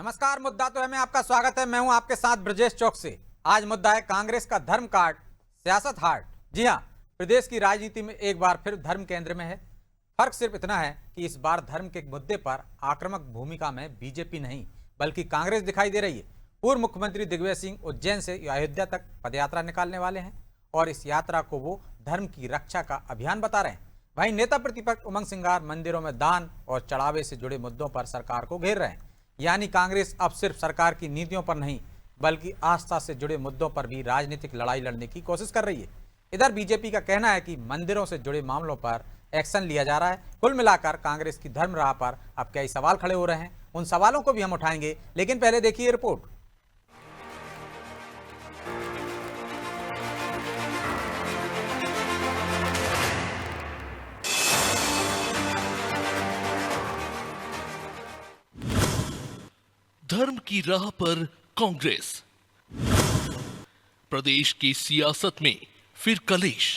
नमस्कार। मुद्दा तो है में आपका स्वागत है। मैं हूं आपके साथ ब्रजेश चौक से। आज मुद्दा है कांग्रेस का धर्म कार्ड सियासत हार्ड। जी हां, प्रदेश की राजनीति में एक बार फिर धर्म केंद्र में है। फर्क सिर्फ इतना है कि इस बार धर्म के मुद्दे पर आक्रामक भूमिका में बीजेपी नहीं बल्कि कांग्रेस दिखाई दे रही है। पूर्व मुख्यमंत्री दिग्विजय सिंह उज्जैन से अयोध्या तक पदयात्रा निकालने वाले हैं और इस यात्रा को वो धर्म की रक्षा का अभियान बता रहे हैं। वहीं नेता प्रतिपक्ष उमंग सिंगार मंदिरों में दान और चढ़ावे से जुड़े मुद्दों पर सरकार को घेर रहे हैं। यानी कांग्रेस अब सिर्फ सरकार की नीतियों पर नहीं बल्कि आस्था से जुड़े मुद्दों पर भी राजनीतिक लड़ाई लड़ने की कोशिश कर रही है। इधर बीजेपी का कहना है कि मंदिरों से जुड़े मामलों पर एक्शन लिया जा रहा है। कुल मिलाकर कांग्रेस की धर्म राह पर अब कई सवाल खड़े हो रहे हैं। उन सवालों को भी हम उठाएंगे, लेकिन पहले देखिए रिपोर्ट। धर्म की राह पर कांग्रेस। प्रदेश की सियासत में फिर कलेश।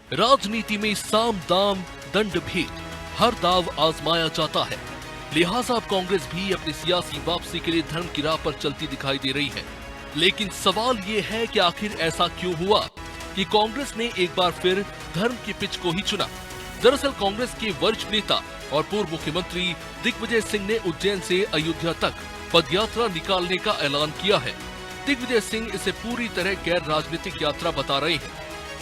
राजनीति में साम दाम दंड भेद हर दाव आजमाया जाता है। लिहाजा अब कांग्रेस भी अपनी सियासी वापसी के लिए धर्म की राह पर चलती दिखाई दे रही है। लेकिन सवाल ये है कि आखिर ऐसा क्यों हुआ कि कांग्रेस ने एक बार फिर धर्म की पिच को ही चुना। दरअसल कांग्रेस के वरिष्ठ नेता और पूर्व मुख्यमंत्री दिग्विजय सिंह ने उज्जैन से अयोध्या तक पदयात्रा निकालने का ऐलान किया है। दिग्विजय सिंह इसे पूरी तरह गैर राजनीतिक यात्रा बता रहे हैं।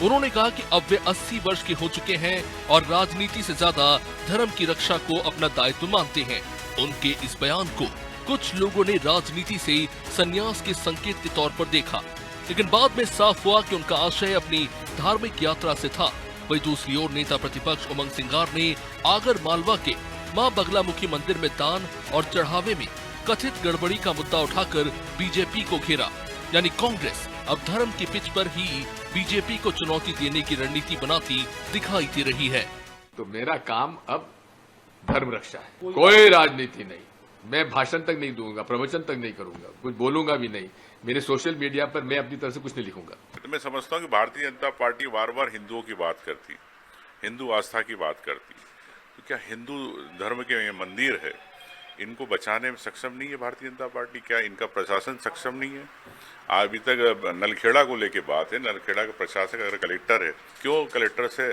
उन्होंने कहा कि अब वे 80 वर्ष के हो चुके हैं और राजनीति से ज्यादा धर्म की रक्षा को अपना दायित्व मानते हैं। उनके इस बयान को कुछ लोगों ने राजनीति से संन्यास के संकेत के तौर पर देखा, लेकिन बाद में साफ हुआ कि उनका आशय अपनी धार्मिक यात्रा से था। वहीं दूसरी ओर नेता प्रतिपक्ष उमंग सिंगार ने आगर मालवा के मां बगलामुखी मंदिर में दान और चढ़ावे में कथित गड़बड़ी का मुद्दा उठाकर बीजेपी को घेरा। यानी कांग्रेस अब धर्म की पिच पर ही बीजेपी को चुनौती देने की रणनीति बनाती दिखाई दे रही है। तो मेरा काम अब धर्म रक्षा है, कोई राजनीति नहीं। मैं भाषण तक नहीं दूंगा, प्रवचन तक नहीं करूंगा, कुछ बोलूंगा भी नहीं। मेरे सोशल मीडिया पर मैं अपनी तरफ से कुछ नहीं लिखूंगा। तो मैं समझता हूँ कि भारतीय जनता पार्टी बार बार हिंदुओं की बात करती, हिंदू आस्था की बात करती, तो क्या हिंदू धर्म के ये मंदिर है, इनको बचाने में सक्षम नहीं है भारतीय जनता पार्टी? क्या इनका प्रशासन सक्षम नहीं है? अभी तक नलखेड़ा को लेके बात है, नलखेड़ा का प्रशासक अगर कलेक्टर है, क्यों कलेक्टर से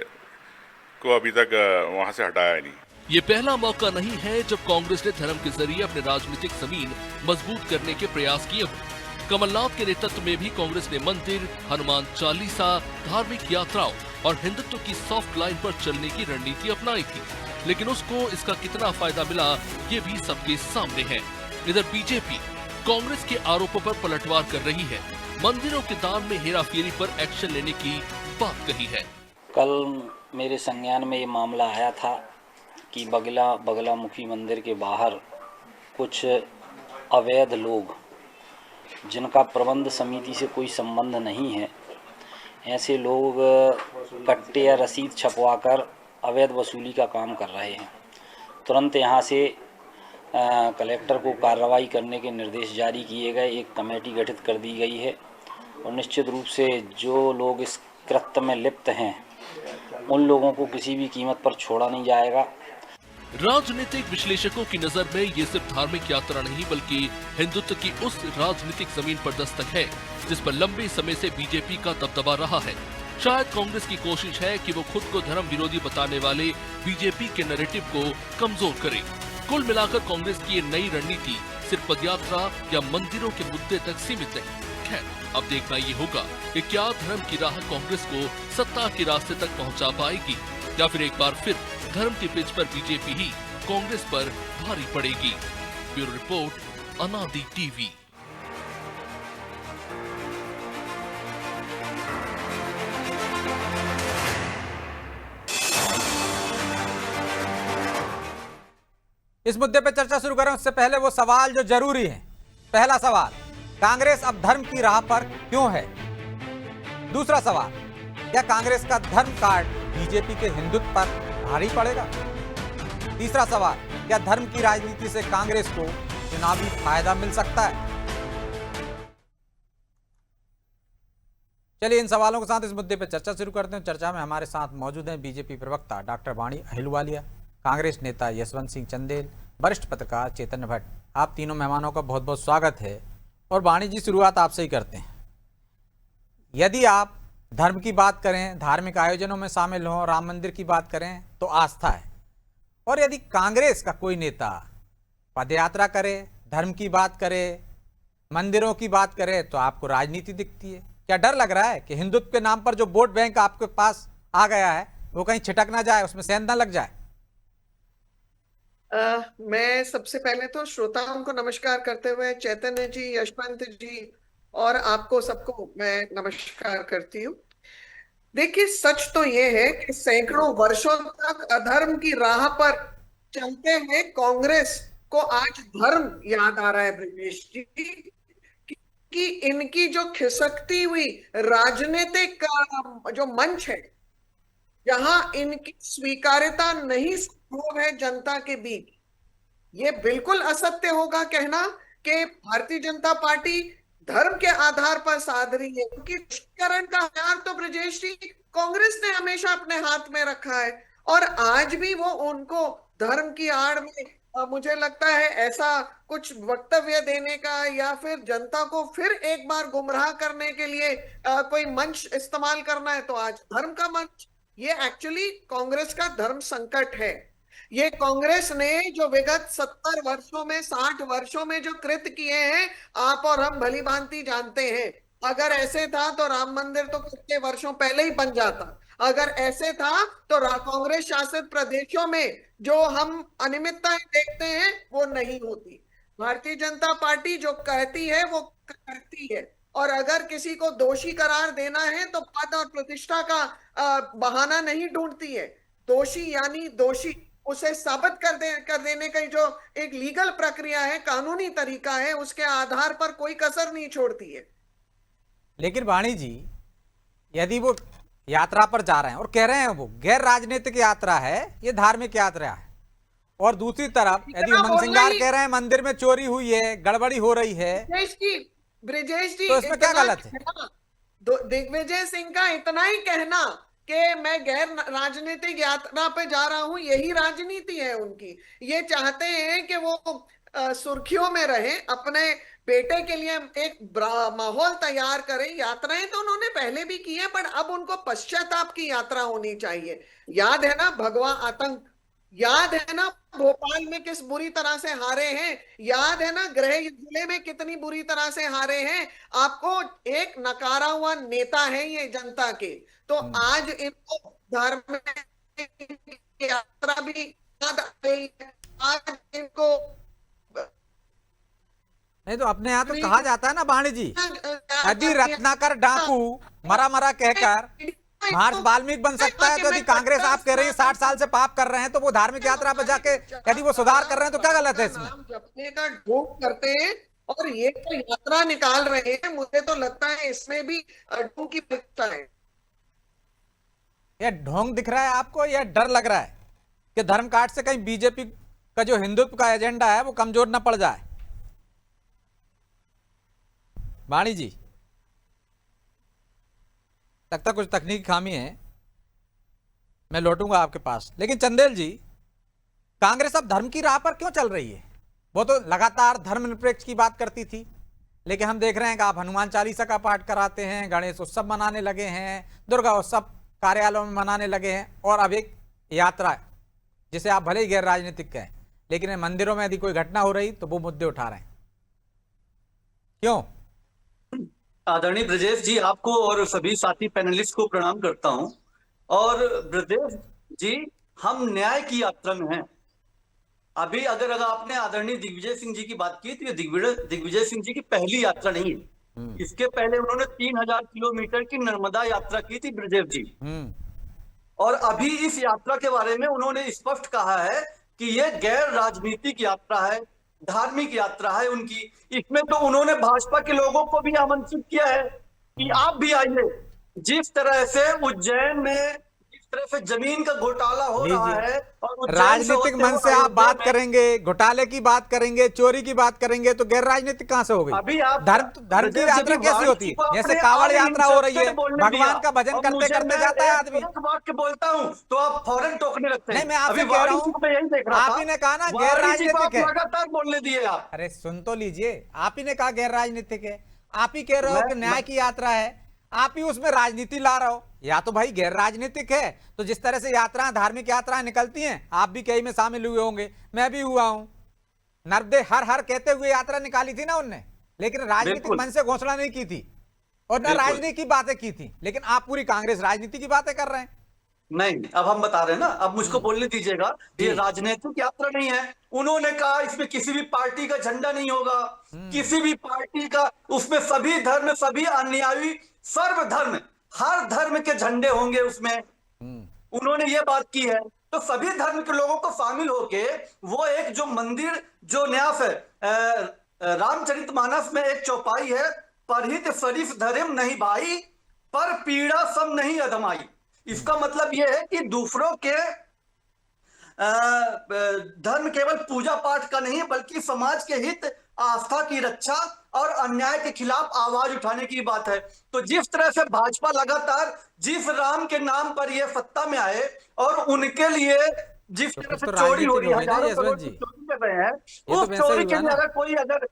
को अभी तक वहां से हटाया नहीं? ये पहला मौका नहीं है जब कांग्रेस ने धर्म के जरिए अपने राजनीतिक जमीन मजबूत करने के प्रयास किए हों। कमलनाथ के नेतृत्व में भी कांग्रेस ने मंदिर, हनुमान चालीसा, धार्मिक यात्राओं और हिंदुत्व की सॉफ्ट लाइन पर चलने की रणनीति अपनाई थी, लेकिन उसको इसका कितना फायदा मिला ये भी सबके सामने है। इधर बीजेपी कांग्रेस के आरोपों पर पलटवार कर रही है। मंदिरों के दान में हेराफेरी पर एक्शन लेने की बात कही है। कल मेरे संज्ञान में ये मामला आया था कि बगलामुखी मंदिर के बाहर कुछ अवैध लोग, जिनका प्रबंध समिति से कोई संबंध नहीं है, ऐसे लोग कट्टे या रसीद छपवाकर अवैध वसूली का काम कर रहे हैं। तुरंत यहाँ से कलेक्टर को कार्रवाई करने के निर्देश जारी किए गए। एक कमेटी गठित कर दी गई है और निश्चित रूप से जो लोग इस कृत्य में लिप्त हैं उन लोगों को किसी भी कीमत पर छोड़ा नहीं जाएगा। राजनीतिक विश्लेषकों की नजर में ये सिर्फ धार्मिक यात्रा नहीं बल्कि हिंदुत्व की उस राजनीतिक जमीन पर दस्तक है जिस पर लंबे समय से बीजेपी का दबदबा रहा है। शायद कांग्रेस की कोशिश है कि वो खुद को धर्म विरोधी बताने वाले बीजेपी के नैरेटिव को कमजोर करे। कुल मिलाकर कांग्रेस की ये नई रणनीति सिर्फ पदयात्रा या मंदिरों के मुद्दे तक सीमित नहीं। खैर, अब देखना ये होगा कि क्या धर्म की राह कांग्रेस को सत्ता के रास्ते तक पहुंचा पाएगी या फिर एक बार फिर धर्म की पिच पर बीजेपी ही कांग्रेस पर भारी पड़ेगी। ब्यूरो रिपोर्ट, अनादि टीवी। इस मुद्दे पर चर्चा शुरू करें उससे पहले वो सवाल जो जरूरी है। पहला सवाल, कांग्रेस अब धर्म की राह पर क्यों है? दूसरा सवाल, क्या कांग्रेस का धर्म कार्ड बीजेपी के हिंदुत्व पर भारी पड़ेगा? तीसरा सवाल, क्या धर्म की राजनीति से कांग्रेस को चुनावी फायदा मिल सकता है? चलिए इन सवालों के साथ इस मुद्दे पर चर्चा शुरू करते हैं। चर्चा में हमारे साथ मौजूद हैं बीजेपी प्रवक्ता डॉक्टर वाणी अहिलवालिया, कांग्रेस नेता यशवंत सिंह चंदेल, वरिष्ठ पत्रकार चेतन भट्ट। आप तीनों मेहमानों का बहुत बहुत स्वागत है। और वाणी जी, शुरुआत आपसे ही करते हैं। यदि आप धर्म की बात करें, धार्मिक आयोजनों में शामिल हों, राम मंदिर की बात करें तो आस्था है, और यदि कांग्रेस का कोई नेता पदयात्रा करे, धर्म की बात करे, मंदिरों की बात करे, तो आपको राजनीति दिखती है। क्या डर लग रहा है कि हिंदुत्व के नाम पर जो वोट बैंक आपके पास आ गया है वो कहीं छिटक ना जाए, उसमें सेंध ना लग जाए? मैं सबसे पहले तो श्रोताओं को नमस्कार करते हुए चैतन्य जी, यशवंत जी और आपको सबको मैं नमस्कार करती हूँ। देखिए, सच तो ये है कि सैकड़ों वर्षों तक अधर्म की राह पर चलते हुए कांग्रेस को आज धर्म याद आ रहा है, ब्रजेश जी, कि इनकी जो खिसकती हुई राजनीतिक का जो मंच है, जहां इनकी स्वीकार्यता नहीं संभव है जनता के बीच, ये बिल्कुल असत्य होगा कहना कि भारतीय जनता पार्टी धर्म के आधार पर साध रही है, क्योंकि तुष्टीकरण का हथियार तो ब्रजेश जी कांग्रेस ने हमेशा अपने हाथ में रखा है, और आज भी वो उनको धर्म की आड़ में मुझे लगता है ऐसा कुछ वक्तव्य देने का या फिर जनता को फिर एक बार गुमराह करने के लिए कोई मंच इस्तेमाल करना है, तो आज धर्म का मंच, ये एक्चुअली कांग्रेस का धर्म संकट है। ये कांग्रेस ने जो विगत 70 वर्षों में, 60 वर्षों में जो कृत्य किए हैं, आप और हम भली भांति जानते हैं। अगर ऐसे था तो राम मंदिर तो कितने वर्षों पहले ही बन जाता। अगर ऐसे था तो कांग्रेस शासित प्रदेशों में जो हम अनियमितताएं देखते हैं वो नहीं होती। भारतीय जनता पार्टी जो कहती है वो करती है, और अगर किसी को दोषी करार देना है तो पद और प्रतिष्ठा का बहाना नहीं ढूंढती है। दोषी यानी दोषी, उसे साबित कर देने का जो एक लीगल प्रक्रिया है, कानूनी तरीका है, उसके आधार पर कोई कसर नहीं छोड़ती है। लेकिन वाणी जी, यदि वो यात्रा पर जा रहे हैं और कह रहे हैं वो गैर राजनीतिक यात्रा है, ये धार्मिक यात्रा है, और दूसरी तरफ यदि उमंग सिंगार कह रहे हैं मंदिर में चोरी हुई है, गड़बड़ी हो रही है, ब्रिजेश जी, तो इसमें क्या गलत है? दिग्विजय सिंह का इतना ही कहना कि मैं गैर राजनीतिक यात्रा पे जा रहा हूं, यही राजनीति है उनकी। ये चाहते हैं कि वो सुर्खियों में रहे, अपने बेटे के लिए एक माहौल तैयार करें। यात्राएं तो उन्होंने पहले भी की है, पर अब उनको पश्चाताप की यात्रा होनी चाहिए। याद है ना भगवा आतंक, याद है ना भोपाल में किस बुरी तरह से हारे हैं, याद है ना गृह जिले में कितनी बुरी तरह से हारे हैं। आपको एक नकारा हुआ नेता है ये जनता के, तो आज इनको धार्मिक यात्रा भी याद आ रही है। आज इनको नहीं तो अपने यहाँ तो कहा जाता है ना वाणी जी, यदि रत्नाकर डाकू मरा मरा कहकर महर्षि वाल्मीकि बन सकता है, तो यदि कांग्रेस आप कह रही है 60 साल से पाप कर रहे हैं, तो वो धार्मिक यात्रा पर जाके यदि वो सुधार कर रहे हैं तो क्या गलत है इसमें? जपने का ढोंग करते हैं और ये तो यात्रा निकाल रहे हैं, मुझे तो लगता है इसमें भी ढोंग की पिक्चर है। यह ढोंग दिख रहा है आपको या डर लग रहा है कि धर्म काट से कहीं बीजेपी का जो हिंदुत्व का एजेंडा है वो कमजोर न पड़ जाए? वाणी जी, लगता कुछ तकनीकी खामी है, मैं लौटूंगा आपके पास। लेकिन चंदेल जी, कांग्रेस अब धर्म की राह पर क्यों चल रही है? वो तो लगातार धर्मनिरपेक्ष की बात करती थी, लेकिन हम देख रहे हैं कि आप हनुमान चालीसा का पाठ कराते हैं, गणेश उत्सव मनाने लगे हैं, दुर्गा उत्सव कार्यालयों में मनाने लगे हैं, और अब एक यात्रा जिसे आप भले ही गैर राजनीतिक कहें, लेकिन मंदिरों में यदि कोई घटना हो रही तो वो मुद्दे उठा रहे हैं, क्यों? आदरणीय ब्रजेश जी, आपको और सभी साथी पैनलिस्ट को प्रणाम करता हूं। और ब्रजेश जी, हम न्याय की यात्रा में हैं। अभी अगर आपने आदरणीय दिग्विजय सिंह जी की बात की, तो ये दिग्विजय सिंह जी की पहली यात्रा नहीं है। इसके पहले उन्होंने 3000 किलोमीटर की नर्मदा यात्रा की थी ब्रजेश जी, और अभी इस यात्रा के बारे में उन्होंने स्पष्ट कहा है कि यह गैर राजनीतिक यात्रा है, धार्मिक यात्रा है उनकी। इसमें तो उन्होंने भाजपा के लोगों को भी आमंत्रित किया है कि आप भी आइए। जिस तरह से उज्जैन में जिस तरह से जमीन का घोटाला हो रहा लीजिए। है और उज्जैन राजनीतिक होते मन हुए से आप अयोध्या बात में- करेंगे, घोटाले की बात करेंगे, चोरी की बात करेंगे, तो गैर राजनीतिक कहाँ से हो गई? अभी आप धर्म की जब यात्रा भी कैसी होती है? वाणी को जैसे अपने कांवड़ आप यात्रा हो रही है, इंटरप्टेड बोलने भगवान दिया। का भजन और करते मुझे करते मैं जाता है एक आदमी। वाक्य बोलता हूं तो आप फौरन टोकने लगते नहीं, हैं। मैं आपसे अभी कह रहा वाणी जी हूं, को मैं यही देख रहा आप था। ही ने कहा ना गैर वाणी जी को राजनीतिक आप है। लगातार बोलने दिए आप। अरे सुन तो लीजिए, आप ही ने कहा गैर राजनीतिक है, आप ही कह रहे हो कि न्याय की यात्रा है, आप ही उसमें राजनीति ला रहे हो। या तो भाई गैर राजनीतिक है, तो जिस तरह से यात्राएं, धार्मिक यात्राएं निकलती हैं, आप भी कई में शामिल हुए होंगे, मैं भी हुआ हूं। नर्मदे हर हर कहते हुए यात्रा निकाली थी ना उनने, लेकिन राजनीतिक बिल्कुल। मन से घोषणा नहीं की थी और न बिल्कुल। राजनीति की बातें की थी। लेकिन आप पूरी कांग्रेस राजनीति की बातें कर रहे हैं। नहीं, अब हम बता रहे हैं ना, अब मुझको बोलने दीजिएगा। ये राजनीतिक यात्रा नहीं है। उन्होंने कहा इसमें किसी भी पार्टी का झंडा नहीं होगा, किसी भी पार्टी का, उसमें सभी धर्म, सभी अनुयायी, सर्वधर्म, हर धर्म के झंडे होंगे उसमें। उन्होंने ये बात की है। तो सभी धर्म के लोगों को शामिल होके वो एक जो मंदिर, जो न्यास है, रामचरितमानस में एक चौपाई है, परहित शरीफ धर्म नहीं भाई, पर पीड़ा सब नहीं अधमाई। इसका मतलब यह है कि दूसरों के धर्म केवल पूजा पाठ का नहीं बल्कि समाज के हित, आस्था की रक्षा और अन्याय के खिलाफ आवाज उठाने की बात है। तो जिस तरह से भाजपा लगातार जिस राम के नाम पर ये सत्ता में आए और उनके लिए जिस तरह से तो चोरी हो राजनीतिक रही है, हो गई ना हजारों यशवंत करोड़ जी। की चोरी कर रहे हैं, ये तो उस वैसे ही चोरी हुआ के लिए ना। अगर कोई अगर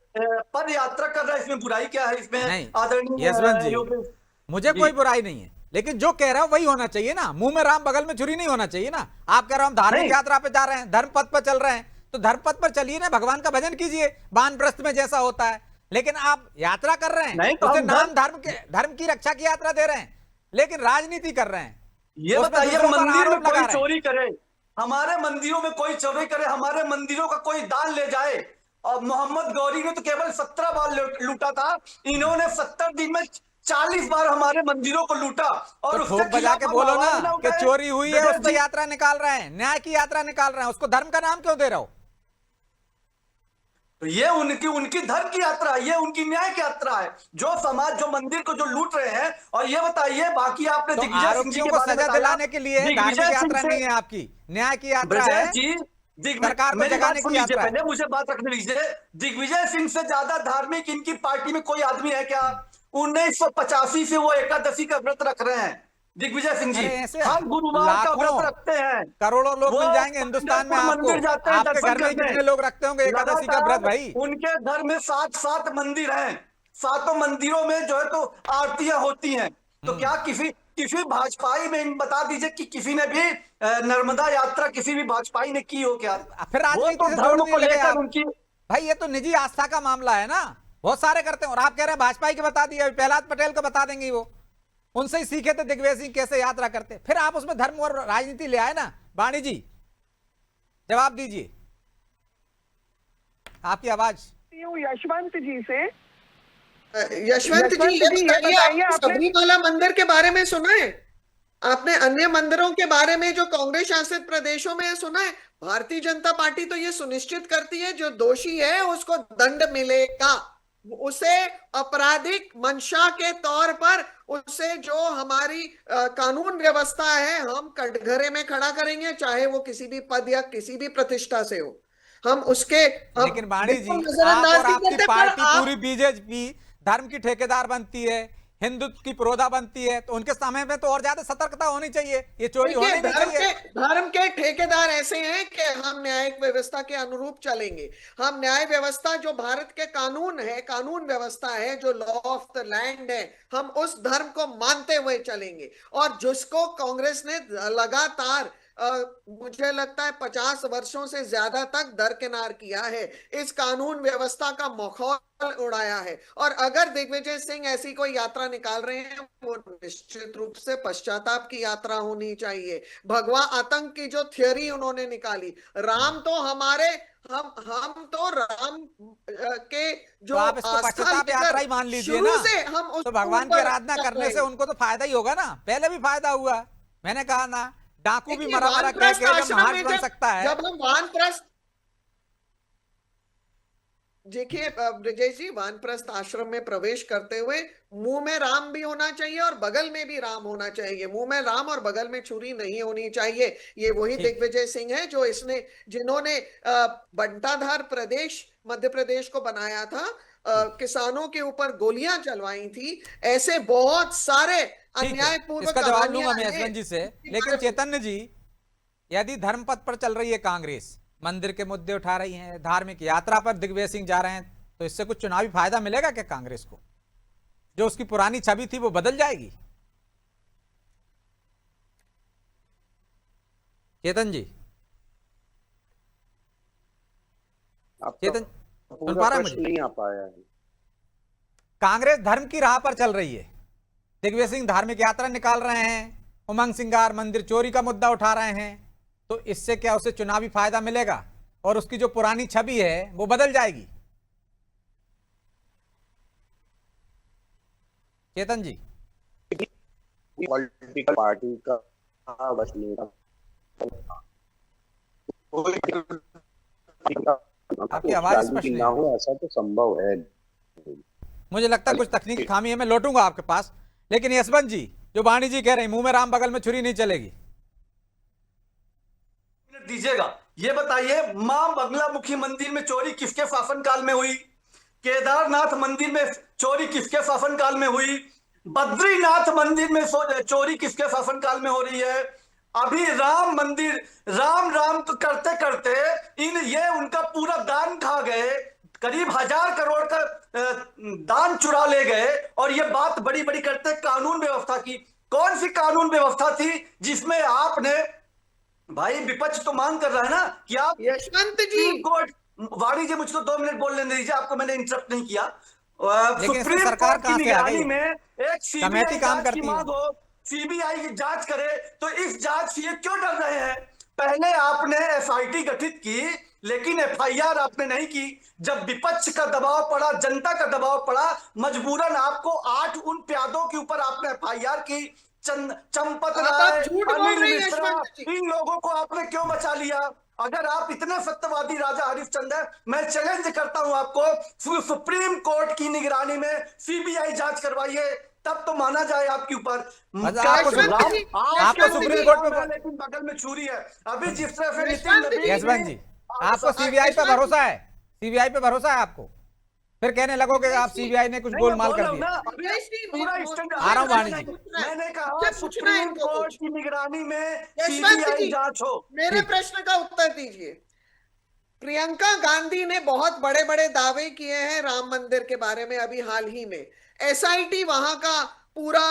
पद यात्रा कर रहा है, इसमें बुराई क्या है? इसमें नहीं आदरणीय यशवंत जी, योगेश मुझे कोई बुराई नहीं है, लेकिन जो कह रहा है वही होना चाहिए ना। मुंह में राम बगल में छुरी नहीं होना चाहिए ना। आप कह रहे हो हम धार्मिक नहीं। यात्रा पे जा रहे हैं, धर्म पथ पर चल रहे हैं, तो धर्म पथ पर चलिए ना, भगवान का भजन कीजिए, वानप्रस्थ में जैसा होता है। लेकिन आप यात्रा कर रहे नहीं हैं, तो उसे हम नाम धर्म की रक्षा की यात्रा दे रहे हैं, लेकिन राजनीति कर रहे हैं। ये उसमें बताइए, दूसरों पर मंदिर में आरोप लगा कोई रहे हैं। चोरी करे, हमारे मंदिरों में कोई चोरी करे, हमारे मंदिरों का कोई दान ले जाए। और मोहम्मद गौरी ने तो केवल 17 बार लूटा था, इन्होंने 70 दिन में 40 बार हमारे मंदिरों को लूटा। और तो उसके ठोक बजा खिलाफ के हम बोलो आवाज ना कि उठाए। चोरी हुई है, ब्रजेश उस पर जी, यात्रा निकाल रहे हैं, न्याय की यात्रा निकाल रहे हैं, उसको धर्म का नाम क्यों दे रहे हो? तो ये उनकी धर्म की यात्रा है, ये उनकी न्याय की यात्रा है, जो समाज, जो मंदिर को जो लूट रहे हैं। और ये बताइए, बाकी आपने तो दिग्विजय सिंह जी आरोपियों के को बारे में सजा बताया। दिलाने के लिए धार्मिक दिग्विजय सिंह यात्रा से- नहीं है आपकी, न्याय की यात्रा ब्रजेश है, जी, सरकार को मेरी बात जगाने सुन की लीजिए, यात्रा है। पहले मुझे बात रखने दीजिए। दिग्विजय सिंह से ज्यादा धार्मिक इनकी पार्टी में कोई आदमी है क्या? 1985 से वो एकादशी का व्रत रख रहे हैं दिग्विजय सिंह जी। अरे ऐसे हर गुरुवार का व्रत लाखों, रखते हैं। करोड़ों लोग वो मिल जाएंगे हिंदुस्तान में पंढरपुर आपको। मंदिर जाते हैं आपके दर्शन घर में ही करने। कितने लोग रखते होंगे एकादशी का व्रत लगातार भाई? उनके घर में 7 मंदिर हैं, 7 मंदिरों में जो है तो आरतियां होती हैं। तो क्या किसी भाजपाई में बता दीजिए कि किसी ने भी नर्मदा यात्रा किसी भी भाजपाई ने की हो क्या? फिर वो राजनीति तो से धर्म जोड़ने को लगे लेकर आप। उनकी भाई ये तो निजी आस्था का मामला है ना, बहुत सारे करते हैं। और आप कह रहे हैं भाजपा के बता दिए, प्रहलाद पटेल को बता देंगे, वो उनसे ही सीखे थे दिग्विजय सिंह कैसे यात्रा करते। फिर आप उसमें धर्म और राजनीति ले आए ना। वाणी जी जवाब दीजिए, आपकी आवाज। यशवंत जी से। यशवंत जी, ये बताइए, आपने आपने सबरीमाला मंदिर के बारे में सुना है? आपने अन्य मंदिरों के बारे में जो कांग्रेस शासित प्रदेशों में सुना है? भारतीय जनता पार्टी तो ये सुनिश्चित करती है जो दोषी है उसको दंड मिलेगा, उसे आपराधिक मंशा के तौर पर उसे जो हमारी कानून व्यवस्था है हम कटघरे में खड़ा करेंगे, चाहे वो किसी भी पद या किसी भी प्रतिष्ठा से हो। हम उसके लेकिन वाणी जी, आप नजरअंदाज और नहीं आपकी करते, पर पार्टी आप पूरी बीजेपी धर्म की ठेकेदार बनती है, हिंदुत्व की प्रोधा बनती है, तो उनके समय में तो और ज्यादा सतर्कता होनी चाहिए, ये चोरी होनी देखिए, नहीं चाहिए। धर्म के ठेकेदार ऐसे हैं कि हम न्यायिक व्यवस्था के अनुरूप चलेंगे। हम न्याय व्यवस्था जो भारत के कानून है, कानून व्यवस्था है, जो लॉ ऑफ द लैंड है, हम उस धर्म को मानते हुए चलेंगे। और जिसको कांग्रेस ने लगातार मुझे लगता है 50 वर्षों से ज्यादा तक दरकिनार किया है, इस कानून व्यवस्था का मखौल उड़ाया है। और अगर दिग्विजय सिंह ऐसी कोई यात्रा निकाल रहे हैं, वो निश्चित रूप से पश्चाताप की यात्रा होनी चाहिए। भगवा आतंक की जो थियोरी उन्होंने निकाली, राम तो हमारे हम तो राम के जो तो आप इसको आस्था पश्चाताप लेकर यात्रा ही मान लीजिए शुरू ना। से हम तो उसको भगवान की ऊपर आराधना कर करने रहे से हैं। उनको तो फायदा ही होगा ना, पहले भी फायदा हुआ। मैंने कहा ना, डाकू भी देखिए, मरा मरा कह वानप्रस्थ के जब आश्रम महान में बन सकता है। जब हम वानप्रस्थ देखिए ब्रजेश जी, वानप्रस्थ आश्रम में प्रवेश करते हुए मुंह में राम भी होना चाहिए और बगल में भी राम होना चाहिए। मुंह में राम और बगल में छुरी नहीं होनी चाहिए। ये वही दिग्विजय सिंह है जो जिन्होंने बंटाधार प्रदेश मध्य प्रदेश को बनाया था, किसानों के ऊपर गोलियां चलवाई थी। ऐसे बहुत सारे अन्यायपूर्वक इसका जवाब कहानियां लूंगा मैं हैं। यशवंत जी से। लेकिन चैतन्य जी, यदि धर्मपथ पर चल रही है कांग्रेस, मंदिर के मुद्दे उठा रही है, धार्मिक यात्रा पर दिग्विजय सिंह जा रहे हैं, तो इससे कुछ चुनावी फायदा मिलेगा क्या कांग्रेस को? जो उसकी पुरानी छवि थी वो बदल जाएगी? चेतन जी, चेतन सुन पा रहे हैं मुझे? नहीं आ पाया है। कांग्रेस धर्म की राह पर चल रही है, दिग्विजय सिंह धार्मिक यात्रा निकाल रहे हैं, उमंग सिंगार मंदिर चोरी का मुद्दा उठा रहे हैं, तो इससे क्या उसे चुनावी फायदा मिलेगा और उसकी जो पुरानी छवि है वो बदल जाएगी? चेतन जी, पॉलिटिकल पार्टी का बस नेता आपकी आवाज स्पष्ट नहीं ना हो, ऐसा तो संभव है। मुझे लगता है कुछ तकनीकी खामी है, मैं लौटूंगा आपके पास। लेकिन यशवंत जी, जो वाणी जी कह रहे हैं मुंह में राम बगल में छुरी नहीं चलेगी, दीजिएगा। ये बताइए, मां बगलामुखी मंदिर में चोरी किसके शासन काल में हुई? केदारनाथ मंदिर में चोरी किसके शासन काल में हुई? बद्रीनाथ मंदिर में चोरी किसके शासन काल में हो रही है? अभी राम मंदिर राम राम तो करते करते ये उनका पूरा दान खा गए, करीब 1000 करोड़ का दान चुरा ले गए। और ये बात बड़ी बड़ी करते कानून व्यवस्था की। कौन सी कानून व्यवस्था थी जिसमें आपने, भाई विपक्ष तो मांग कर रहा है ना कि आप यशवंत जी, कोर्ट, वाणी जी मुझको 2 मिनट बोलने दीजिए, आपको मैंने इंटरप्ट नहीं किया। लेकिन इसमें सुप्रीम सरकार कोर्ट की कहां से आ गई? निगरानी में एक कमेटी सीबीआई काम जांच करती की है। मांग हो, सीबीआई जांच करे, तो इस जांच से ये क्यों डर रहे हैं? पहले आपने एसआईटी गठित की, लेकिन एफआईआर आपने नहीं की। जब विपक्ष का दबाव पड़ा, जनता का दबाव पड़ा, मजबूरन आपको 8 उन प्यादों के ऊपर आपने एफआईआर की। चंपत राय, झूठ बोल अनिल रहे हैं मिश्रा, यशवंत जी। इन लोगों को आपने क्यों बचा लिया? अगर आप इतने सत्यवादी राजा हरिश्चंद्र हैं, मैं चैलेंज करता हूं आपको, सुप्रीम कोर्ट की निगरानी में सीबीआई जांच करवाइए, तब तो माना जाए आपके ऊपर। आपको सुप्रीम कोर्ट में, लेकिन बगल में छुरी है। अभी जिस तरह से यशवंत जी, आपको सीबीआई पे भरोसा है? सीबीआई पे भरोसा है आपको? फिर कहने लगोगे कि आप सीबीआई ने कुछ गोलमाल कर दिया। आ रहा हूं वाणी जी। मैंने कहा सुप्रीम कोर्ट की निगरानी में यशवंत सीबीआई जी, जांच हो। मेरे प्रश्न का उत्तर दीजिए। प्रियंका गांधी ने बहुत बड़े बड़े दावे किए हैं राम मंदिर के बारे में। अभी हाल ही में एसआईटी वहां का पूरा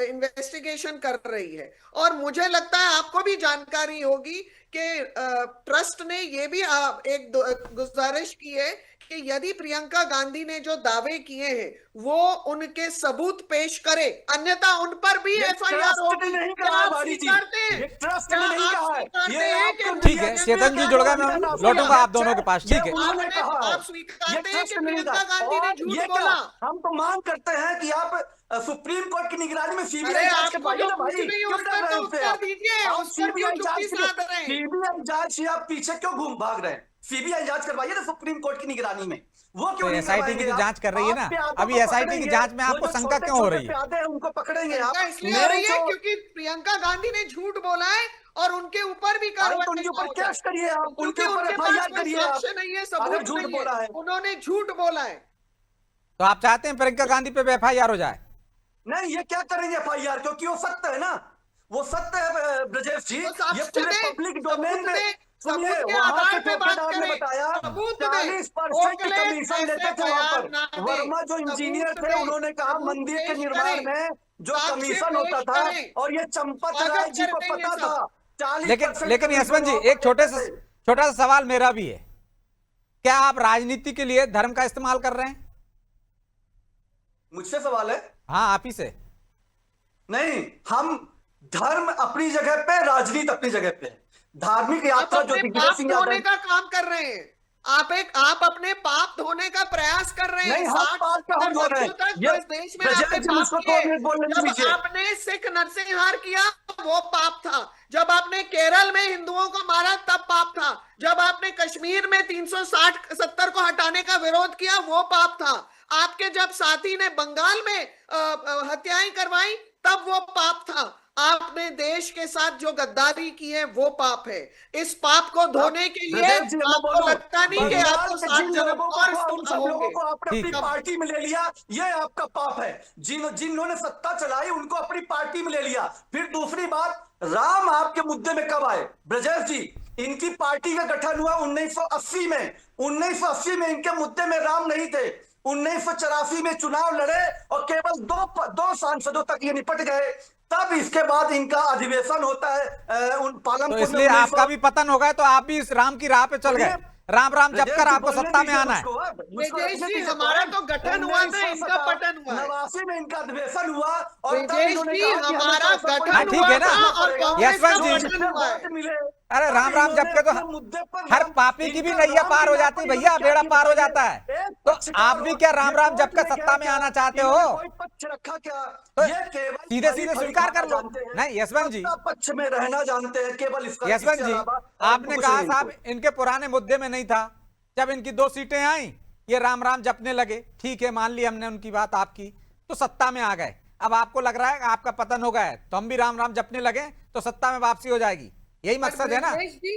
इन्वेस्टिगेशन कर रही है, और मुझे लगता है आपको भी जानकारी होगी कि ट्रस्ट ने ये भी एक गुजारिश की है कि यदि प्रियंका गांधी ने जो दावे किए हैं वो उनके सबूत पेश करे, अन्यथा उन पर भी एफआईआर होगी। नहीं क्या कहा आप वाणी जी, स्वीकारते हैं? ये ट्रस्ट क्या ने नहीं आप कहा है। स्वीकारते ये हैं आपको कि ठीक है, चेतन जी जुड़ गए, मैं लौटूंगा आप दोनों के पास। ठीक है, आप स्वीकारते हैं कि प्रियंका गांधी ने झूठ बोला? हम तो मांग करते हैं कि आप सुप्रीम कोर्ट की निगरानी में सीबीआई अरे जांच आपको करवाइए जो ना पूछ भाई। रही है क्यों उसका डर रहे तो हैं उत्तर आप? दीजिए। आप उस पर क्यों सीबीआई जांच चुप्पी साध रहे हैं? सीबीआई जांच से आप पीछे क्यों घूम भाग रहे हैं? सीबीआई जांच करवाइए ना सुप्रीम कोर्ट की निगरानी में। वो क्यों तो नहीं एसआईटी की जो जांच कर रही है ना, अभी एसआईटी की जांच में आपको शंका क्यों हो रही है? है उनको पकड़ेंगे आप। शंका इसलिए हो रही है क्योंकि प्रियंका गांधी ने झूठ बोला है और उनके ऊपर भी कार्रवाई उनके ऊपर केस करिए आप, क्योंकि उनके ऊपर उनके एफआईआर पास कोई करिए आप। साक्ष्य नहीं है, अगर सबूत झूठ नहीं बोला है, है। उन्होंने झूठ बोला है। तो आप चाहते हैं प्रियंका गांधी पे एफआईआर हो जाए? नहीं, ये क्या करेंगे एफआईआर, क्योंकि वो सत्य है ना, वो सत्य है ब्रजेश जी। तो ये पूरे पब्लिक डोमेन में सुनिए, सबूत के वहां आधार के पे बात चौकीदार ने करें। बताया सबूत दें। 40% ओकले कमीशन लेते ऐसे थे वहां बयान ना पर। दें। वर्मा जो इंजीनियर सबूत थे, दें। उन्होंने कहा सबूत मंदिर के पेश निर्माण करें। में जो साक्ष्य कमीशन पेश होता था, करें। और ये चंपत स्वागत राय जी को करेंगे पता सब। था। 40% लेकिन यशवंत जी, कमीशन एक छोटा सा सवाल मेरा भी है। क्या आप राजनीति के लिए धर्म का इस्तेमाल कर रहे हैं? मुझसे सवाल है? हाँ, आप ही से। नहीं, हम धर्म अपनी जगह पे, राजनीति अपनी जगह पे है। धार्मिक यात्रा जो अपने दिग्विजय पाप सिंह धोने यादव, का काम कर रहे हैं। आप अपने पाप धोने का प्रयास कर रहे हैं। नहीं, हम 60 पाप कहाँ धो रहे हैं? तक ये इस देश में ब्रजेश आपने जी, पाप मुझको किए। 2 मिनट बोलने जब दीजिए। आपने सिख नरसंहार किया वो पाप था, जब आपने केरल में हिंदुओं को मारा तब पाप था, जब आपने कश्मीर में 360-70 को हटाने का विरोध किया वो पाप था, आपके जब साथी ने बंगाल में हत्याएं करवाई तब वो पाप था, आपने देश के साथ जो गद्दारी की है वो पाप है। इस पाप को धोने के लिए ब्रजेश जी, मैं आपको बोलूं, लगता नहीं कि बंगाल आपको के 7 जिन जन्म लोगों को, और उन सुनना सब लोगों होंगे। को आपने ठीक अपनी है। पार्टी में ले लिया, ये आपका पाप है। जिन्होंने सत्ता चलाई उनको अपनी पार्टी में ले लिया। फिर दूसरी बात, राम आपके मुद्दे में कब आए? ब्रजेश जी, इनकी पार्टी का गठन हुआ 1980 में। 1980 में इनके मुद्दे में राम नहीं थे। 1984 में चुनाव लड़े और केवल दो सांसदों तक ये निपट गए। तब इसके बाद इनका अधिवेशन होता है उन तो पालमपुर में। इसलिए आपका भी पतन हो गया, तो आप भी इस राम की राह पे चल गए। राम राम जप कर आपको सत्ता में आना है। ब्रजेश जी, हमारा तो गठन हुआ था, इनका पतन हुआ है। 89 में इनका अधिवेशन हुआ और तब ब्रजेश इन्होंने जी, कहा कि हमें हमारा तो ऐसा कोई गठन ठीक है ना? हुआ था और कांग्रेस का यशवंत जी, पतन हुआ है। अरे राम राम जप के तो हर पापी की भी नैया पार हो जाती है भैया, बेड़ा पार हो जाता है। तो आप भी क्या राम राम जप कर सत्ता में आना चाहते हो? कोई पक्ष रखा क्या? तो ये केवल सीधे सीधे स्वीकार कर लो। नहीं यशवंत जी, पक्ष में रहना जानते हैं केवल इसका। यशवंत जी, आपने कहा साहब इनके पुराने मुद्दे में नहीं था, जब इनकी 2 सीटें आई ये राम राम जपने लगे, ठीक है मान ली हमने उनकी बात आपकी, तो सत्ता में आ गए। अब आपको लग रहा है आपका पतन हो गया है तो हम भी राम राम जपने लगे तो सत्ता में वापसी हो जाएगी, यही मकसद है ना?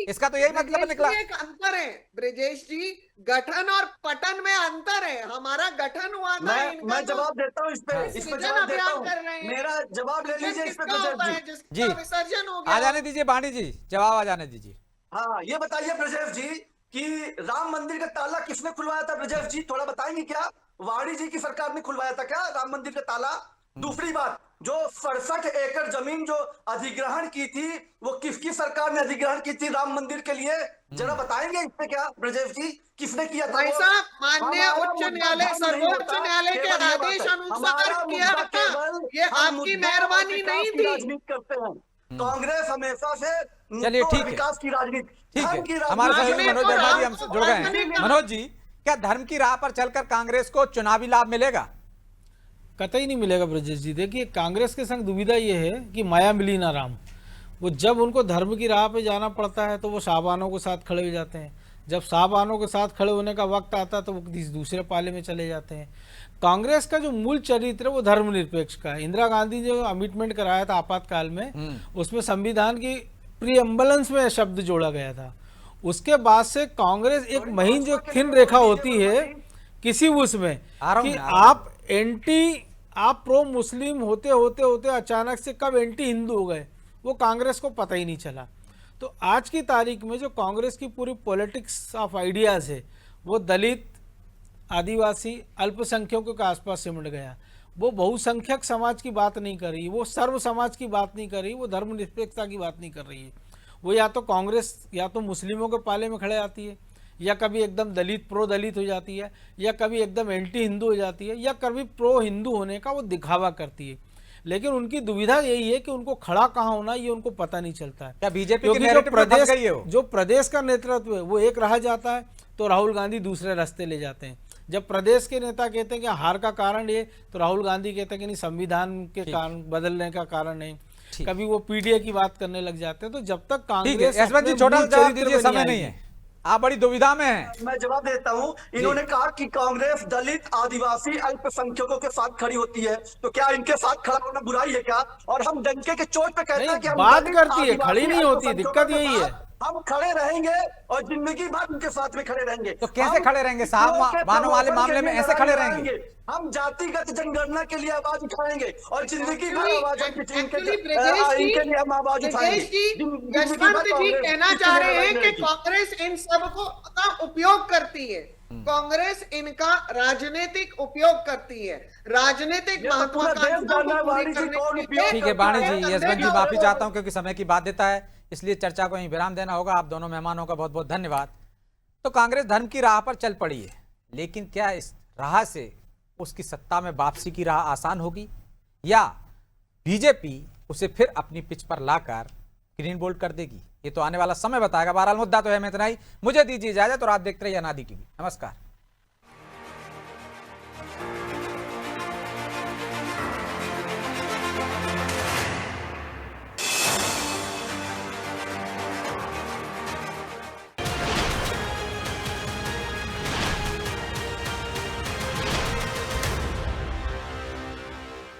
इसका तो यही मतलब निकला। एक अंतर है ब्रजेश जी, गठन और पतन में अंतर है। हमारा गठन हुआ था, मैं जवाब देता हूँ इस पे जवाब देता हूँ। मेरा जवाब ले लीजिए इस पे ब्रजेश जी, विसर्जन हो गया। आ जाने दीजिए बाणी जी, जवाब आ जाने दीजिए। हाँ, ये बताइए ब्रजेश जी कि राम मंदिर का ताला किसने खुलवाया था? ब्रजेश जी थोड़ा बताएंगे क्या? वाणी जी की सरकार ने खुलवाया था क्या राम मंदिर का ताला? दूसरी बात, जो 67 एकड़ जमीन जो अधिग्रहण की थी वो किसकी सरकार ने अधिग्रहण की थी राम मंदिर के लिए? जरा बताएंगे इस पे क्या ब्रजेश जी, किसने किया था? भाई साहब, माननीय उच्च न्यायालय, सर्वोच्च न्यायालय के आदेश अनुसार किया था, ये आपकी मेहरबानी नहीं थी। राजनीति करते हैं कांग्रेस हमेशा से। चलिए ठीक है, विकास की राजनीति, ठीक है। हमारे सहयोगी मनोज वर्मा जी हमसे जुड़ गए हैं। मनोज जी, क्या धर्म की राह पर चलकर कांग्रेस को चुनावी लाभ मिलेगा? कतई नहीं मिलेगा ब्रजेश जी। देखिए, कांग्रेस के संग दुविधा ये है कि माया मिली ना राम। वो जब उनको धर्म की राह पे जाना पड़ता है तो वो साहबानों के साथ खड़े हो जाते हैं, जब साहबानों के साथ खड़े होने का वक्त आता है तो वो किसी दूसरे पाले में चले जाते हैं। कांग्रेस का जो मूल चरित्र है वो धर्मनिरपेक्ष का है। इंदिरा गांधी ने जो अमिटमेंट कराया था आपातकाल में, उसमें संविधान की प्रीएम्बलेंस में शब्द जोड़ा गया था। उसके बाद से कांग्रेस एक महीन जो थिन रेखा होती है किसी उसमें कि आप प्रो मुस्लिम होते होते होते अचानक से कब एंटी हिंदू हो गए वो कांग्रेस को पता ही नहीं चला। तो आज की तारीख में जो कांग्रेस की पूरी पॉलिटिक्स ऑफ आइडियाज है वो दलित, आदिवासी, अल्पसंख्यकों के आसपास सिमट गया। वो बहुसंख्यक समाज की बात नहीं कर रही, वो सर्व समाज की बात नहीं कर रही, वो धर्मनिरपेक्षता की बात नहीं कर रही है। वो या तो कांग्रेस या तो मुस्लिमों के पाले में खड़े आती है, या कभी एकदम दलित प्रो दलित हो जाती है, या कभी एकदम एंटी हिंदू हो जाती है, या कभी प्रो हिंदू होने का वो दिखावा करती है। लेकिन उनकी दुविधा यही है कि उनको खड़ा कहाँ होना ये उनको पता नहीं चलता है। क्या बीजेपी क्योंकि जो प्रदेश का नेतृत्व है वो एक रहा जाता है तो राहुल गांधी दूसरे रास्ते ले जाते हैं। जब प्रदेश के नेता कहते हैं कि हार का कारण ये, तो राहुल गांधी कहते हैं कि नहीं संविधान के कारण बदलने का कारण है। कभी वो पीडीए की बात करने लग जाते हैं। तो जब तक कांग्रेस यशवंत जी छोटा जवाब दीजिए, समय नहीं है, आप बड़ी दुविधा में हैं। मैं जवाब देता हूं। इन्होंने कहा कि कांग्रेस दलित, आदिवासी, अल्पसंख्यकों के साथ खड़ी होती है, तो क्या इनके साथ खड़ा होना बुराई है क्या? और हम डंके के चोट पे कहते हैं कि हम बात करती है, खड़ी नहीं होती, दिक्कत यही है। हम खड़े रहेंगे और जिंदगी भर उनके साथ में खड़े रहेंगे। तो कैसे खड़े रहेंगे साहब? बानो वाले मामले में ऐसे खड़े रहेंगे? हम जातिगत जनगणना के लिए आवाज उठाएंगे और जिंदगी भर आवाज इनके लिए हम आवाज उठाएंगे। यशवंत जी कहना चाह रहे हैं कि कांग्रेस इन सबको का उपयोग करती है, कांग्रेस इनका राजनीतिक उपयोग करती है, राजनीतिक महत्वाकांक्षाओं। ठीक है बाणी जी, यशवंत जी माफी चाहता हूं क्योंकि समय की बाध्यता है, इसलिए चर्चा को यहीं विराम देना होगा। आप दोनों मेहमानों का बहुत बहुत धन्यवाद। तो कांग्रेस धर्म की राह पर चल पड़ी है, लेकिन क्या इस राह से उसकी सत्ता में वापसी की राह आसान होगी, या बीजेपी उसे फिर अपनी पिच पर लाकर ग्रीन बोल्ड कर देगी, ये तो आने वाला समय बताएगा। बहरहाल मुद्दा तो है में इतना ही। मुझे दीजिए इजाजत और आप देखते रहिए अनादि टीवी। नमस्कार।